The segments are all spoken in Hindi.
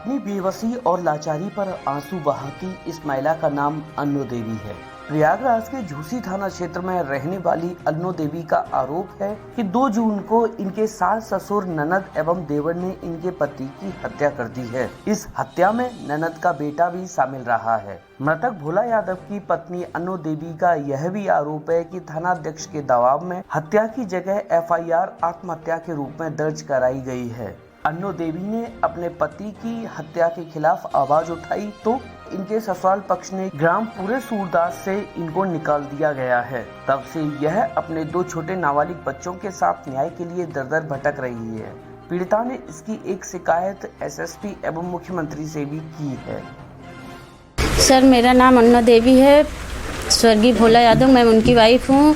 अपनी बेबसी और लाचारी पर आंसू बहाती इस महिला का नाम अन्नो देवी है। प्रयागराज के झूसी थाना क्षेत्र में रहने वाली अन्नो देवी का आरोप है कि 2 जून को इनके सास ससुर ननद एवं देवर ने इनके पति की हत्या कर दी है। इस हत्या में ननद का बेटा भी शामिल रहा है। मृतक भोला यादव की पत्नी अन्नो देवी का यह भी आरोप है कि थानाध्यक्ष के दबाव में हत्या की जगह FIR आत्महत्या के रूप में दर्ज कराई गई है। अन्नो देवी ने अपने पति की हत्या के खिलाफ आवाज उठाई तो इनके ससुराल पक्ष ने ग्राम पूरे सूरदास से इनको निकाल दिया गया है। तब से यह अपने 2 छोटे नाबालिग बच्चों के साथ न्याय के लिए दर-दर भटक रही है। पीड़िता ने इसकी एक शिकायत SSP एवं मुख्यमंत्री से भी की है। सर, मेरा नाम अन्नो देवी है, स्वर्गीय भोला यादव, मैं उनकी वाइफ हूँ।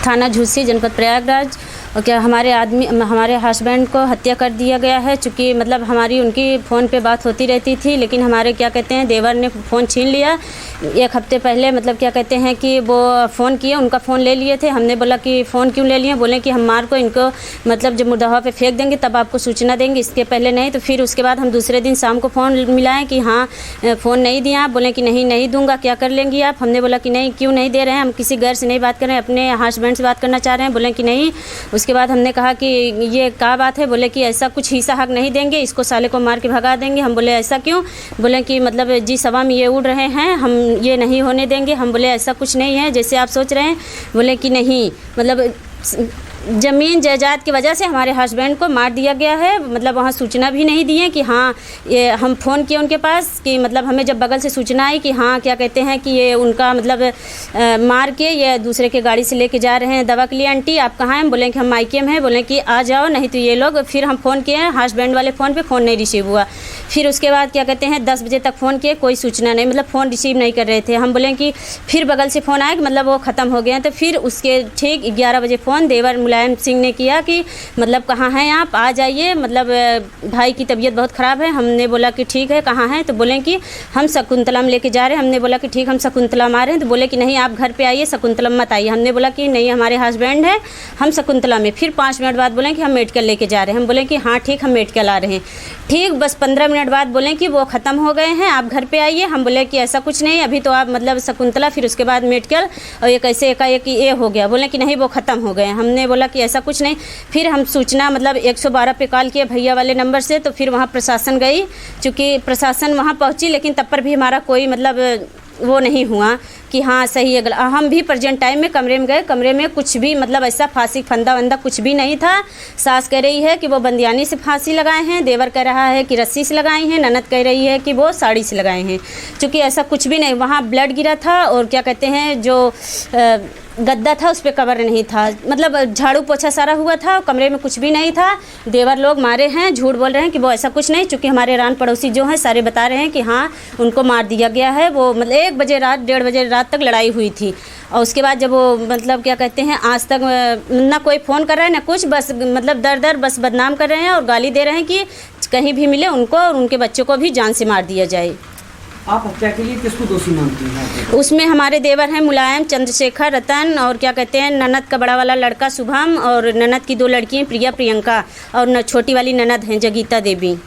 थाना झूसी, जनपद प्रयागराज। और क्या हमारे हस्बैंड को हत्या कर दिया गया है। चूँकि मतलब हमारी उनकी फ़ोन पे बात होती रहती थी, लेकिन हमारे क्या कहते हैं देवर ने फ़ोन छीन लिया। 1 हफ्ते पहले मतलब क्या कहते हैं कि वो फ़ोन किए, उनका फ़ोन ले लिए थे। हमने बोला कि फ़ोन क्यों ले लिए, बोले कि हम मार को इनको मतलब जब मुर्दावा पे फेंक देंगे तब आपको सूचना देंगे, इसके पहले नहीं। तो फिर उसके बाद हम दूसरे दिन शाम को फ़ोन मिलाएँ कि हाँ फ़ोन नहीं दिया आप। बोले कि नहीं दूँगा, क्या कर लेंगी आप। हमने बोला कि नहीं, क्यों नहीं दे रहे हैं, हम किसी गैर से नहीं बात कर रहे हैं, अपने हस्बैंड से बात करना चाह रहे हैं। बोले कि नहीं। उसके बाद हमने कहा कि ये क्या बात है। बोले कि ऐसा कुछ हिस्सा हक नहीं देंगे, इसको साले को मार के भगा देंगे। हम बोले ऐसा क्यों। बोले कि मतलब जी सवा में ये उड़ रहे हैं, हम ये नहीं होने देंगे। हम बोले ऐसा कुछ नहीं है जैसे आप सोच रहे हैं। बोले कि नहीं, मतलब ज़मीन जायदाद की वजह से हमारे हस्बैंड को मार दिया गया है। मतलब वहाँ सूचना भी नहीं दिए कि हाँ ये हम फ़ोन किए उनके पास कि मतलब हमें जब बगल से सूचना आई कि हाँ क्या कहते हैं कि ये उनका मतलब मार के ये दूसरे के गाड़ी से लेके जा रहे हैं दवा के लिए। आंटी आप कहाँ हैं। बोले कि हम मायके में हैं। बोले कि आ जाओ, नहीं तो ये लोग। फिर हम फ़ोन किए, हस्बैंड वाले फ़ोन पर फ़ोन नहीं रिसीव हुआ। फिर उसके बाद क्या कहते हैं 10 बजे तक फ़ोन किए, कोई सूचना नहीं, मतलब फ़ोन रिसीव नहीं कर रहे थे। हम बोले कि फिर बगल से फ़ोन आया कि मतलब वो ख़त्म हो गए हैं। तो फिर उसके ठीक 11 बजे फ़ोन देवर मुलायम सिंह ने किया कि मतलब कहाँ हैं आप, आ जाइए, मतलब भाई की तबीयत बहुत ख़राब है। हमने बोला कि ठीक है, कहाँ हैं। तो बोले कि हम शकुंतला में लेके जा रहे हैं। हमने बोला कि ठीक, हम शकुंतला में आ रहे हैं। तो बोले कि नहीं, आप घर पे आइए, शकुंतला मत आइए। हमने बोला कि नहीं, हमारे हस्बैंड है, हम शकुंतला में। फिर 5 मिनट बाद बोले कि हम मेडिकल लेके जा रहे हैं। हम बोले कि हाँ ठीक, हम मेडिकल आ रहे हैं। ठीक बस 15 मिनट बाद बोले कि वो ख़त्म हो गए हैं, आप घर पे आइए। हम बोले कि ऐसा कुछ नहीं, अभी तो आप मतलब शकुंतला, फिर उसके बाद मेडिकल, और ये कैसे एकाएक ये हो गया। बोले कि नहीं वो ख़त्म हो गए। हमने बोला कि ऐसा कुछ नहीं। फिर हम सूचना मतलब 112 पे कॉल किए भैया वाले नंबर से। तो फिर वहाँ प्रशासन गई, चूँकि प्रशासन वहाँ पहुँची, लेकिन तब पर भी हमारा कोई मतलब वो नहीं हुआ कि हाँ सही है। हम भी प्रेजेंट टाइम में कमरे में गए, कमरे में कुछ भी मतलब ऐसा फांसी फंदा वंदा कुछ भी नहीं था। सास कह रही है कि वो बंदियानी से फांसी लगाए हैं, देवर कह रहा है कि रस्सी से लगाई हैं, ननद कह रही है कि वो साड़ी से लगाए हैं। चूँकि ऐसा कुछ भी नहीं, वहाँ ब्लड गिरा था और क्या कहते हैं जो गद्दा था उस पर कवर नहीं था, मतलब झाड़ू पोछा सारा हुआ था, कमरे में कुछ भी नहीं था। देवर लोग मारे हैं, झूठ बोल रहे हैं कि वो ऐसा कुछ नहीं। चूँकि हमारे रान पड़ोसी जो हैं सारे बता रहे हैं कि हाँ उनको मार दिया गया है। वो मतलब 1 बजे रात 1:30 बजे रात तक लड़ाई हुई थी। और उसके बाद जब वो मतलब क्या कहते हैं आज तक ना कोई फ़ोन कर रहा है ना कुछ, बस मतलब दर बस बदनाम कर रहे हैं और गाली दे रहे हैं कि कहीं भी मिले उनको और उनके बच्चों को भी जान से मार दिया जाए। आप हत्या के लिए किसको दोषी मानती हैं? उसमें हमारे देवर हैं मुलायम, चंद्रशेखर, रतन, और क्या कहते हैं ननद का बड़ा वाला लड़का शुभम, और ननद की 2 लड़की हैं प्रिया, प्रियंका, और छोटी वाली ननद हैं जगीता देवी।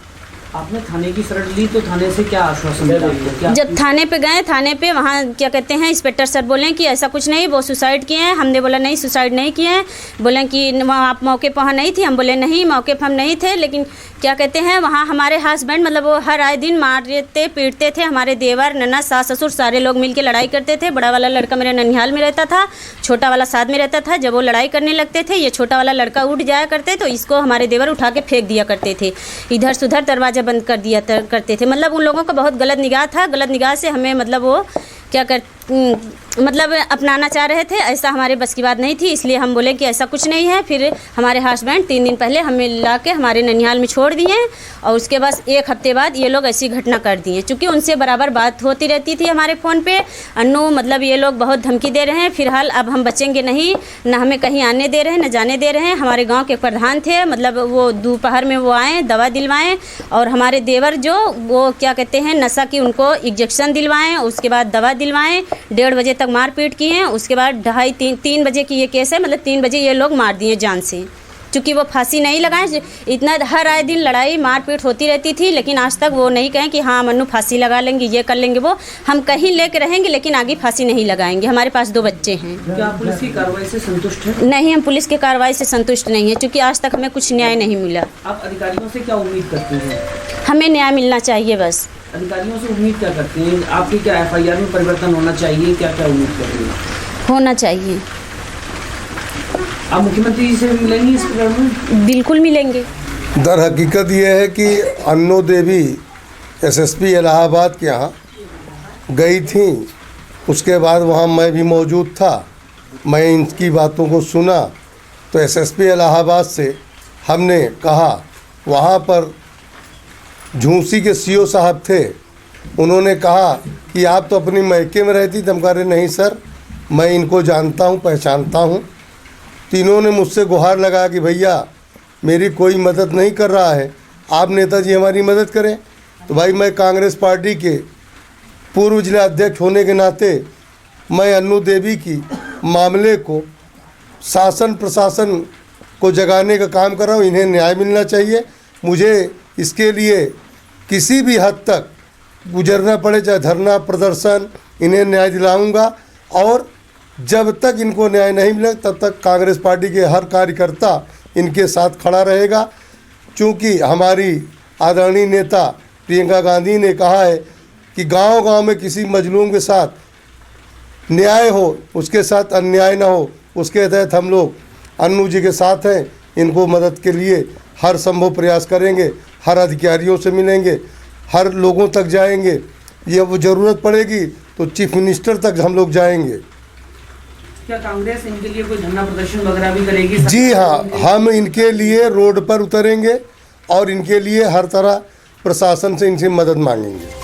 आपने थाने की शरण ली तो थाने से क्या आश्वासन मिला? जब थाने पे गए, थाने पे वहाँ क्या कहते हैं इंस्पेक्टर सर बोले कि ऐसा कुछ नहीं, वो सुसाइड किए हैं। हमने बोला नहीं सुसाइड नहीं किए हैं। बोले कि वहाँ आप मौके पर वहाँ नहीं थी। हम बोले नहीं, मौके पर हम नहीं थे, लेकिन क्या कहते हैं वहाँ हमारे हस्बैंड मतलब वो हर आए दिन मारते पीटते थे। हमारे देवर ननद सास ससुर सारे लोग मिल के लड़ाई करते थे। बड़ा वाला लड़का मेरे ननिहाल में रहता था, छोटा वाला साथ में रहता था। जब वो लड़ाई करने लगते थे, ये छोटा वाला लड़का उठ जाया करते तो इसको हमारे देवर उठा के फेंक दिया करते थे, इधर से उधर दरवाज़ा बंद कर दिया करते थे। मतलब उन लोगों का बहुत गलत निगाह था। गलत निगाह से हमें मतलब वो क्या कर मतलब अपनाना चाह रहे थे, ऐसा हमारे बस की बात नहीं थी। इसलिए हम बोले कि ऐसा कुछ नहीं है। फिर हमारे हस्बैंड 3 दिन पहले हमें ला के हमारे ननिहाल में छोड़ दिए और उसके बाद 1 हफ्ते बाद ये लोग ऐसी घटना कर दिए। चूँकि उनसे बराबर बात होती रहती थी हमारे फ़ोन पे। अन्नू मतलब ये लोग बहुत धमकी दे रहे हैं, फिलहाल अब हम बचेंगे नहीं, न हमें कहीं आने दे रहे हैं न जाने दे रहे हैं। हमारे गाँव के प्रधान थे, मतलब वो दोपहर में वो आए दवा दिलवाएँ, और हमारे देवर जो वो क्या कहते हैं नशा की उनको इंजेक्शन दिलवाएँ, उसके बाद दवा दिलवाएँ। 1:30 बजे तक मारपीट की हैं। उसके बाद 2:30-3 बजे की ये केस है, मतलब 3 बजे ये लोग मार दिए जान से। चूँकि वो फांसी नहीं लगाएं। इतना हर आए दिन लड़ाई मारपीट होती रहती थी, लेकिन आज तक वो नहीं कहें कि हाँ मन्नू फांसी लगा लेंगे, ये कर लेंगे। वो हम कहीं लेके रहेंगे लेकिन आगे फांसी नहीं लगाएंगे। हमारे पास 2 बच्चे हैं। क्या पुलिस की कार्रवाई से संतुष्ट है? नहीं, हम पुलिस की कार्रवाई से संतुष्ट नहीं है, क्योंकि आज तक हमें कुछ न्याय नहीं मिला। आप अधिकारियों से क्या उम्मीद करते हैं? हमें न्याय मिलना चाहिए बस। अधिकारियों से उम्मीद क्या करते हैं? आपकी क्या FIR में परिवर्तन होना चाहिए? क्या क्या उम्मीद कर रही हैं? होना चाहिए। आप मुख्यमंत्री जी से मिलेंगी इस प्रकरण में? बिल्कुल मिलेंगे। दर हकीकत ये है कि अन्नो देवी SSP इलाहाबाद के यहाँ गई थी। उसके बाद वहाँ मैं भी मौजूद था। मैं इनकी बातों को सुना तो SSP इलाहाबाद से हमने कहा, वहाँ पर झूंसी के CO साहब थे। उन्होंने कहा कि आप तो अपनी मैके में रहती। तो हम कह रहे नहीं सर, मैं इनको जानता हूँ, पहचानता हूँ। तीनों ने मुझसे गुहार लगा कि भैया मेरी कोई मदद नहीं कर रहा है, आप नेताजी हमारी मदद करें। तो भाई मैं कांग्रेस पार्टी के पूर्व जिला अध्यक्ष होने के नाते मैं अन्नू देवी की मामले को शासन प्रशासन को जगाने का काम कर रहा हूँ। इन्हें न्याय मिलना चाहिए। मुझे इसके लिए किसी भी हद तक गुजरना पड़े, चाहे धरना प्रदर्शन, इन्हें न्याय दिलाऊंगा। और जब तक इनको न्याय नहीं मिले तब तक कांग्रेस पार्टी के हर कार्यकर्ता इनके साथ खड़ा रहेगा। क्योंकि हमारी आदरणीय नेता प्रियंका गांधी ने कहा है कि गांव-गांव में किसी मजलूम के साथ न्याय हो, उसके साथ अन्याय ना हो, उसके तहत हम लोग अन्नू जी के साथ हैं। इनको मदद के लिए हर संभव प्रयास करेंगे, हर अधिकारियों से मिलेंगे, हर लोगों तक जाएंगे। ये वो ज़रूरत पड़ेगी तो चीफ मिनिस्टर तक हम लोग जाएंगे। क्या कांग्रेस इनके लिए कोई धरना प्रदर्शन वगैरह भी करेगी? जी हाँ, हम इनके लिए रोड पर उतरेंगे और इनके लिए हर तरह प्रशासन से इनसे मदद मांगेंगे।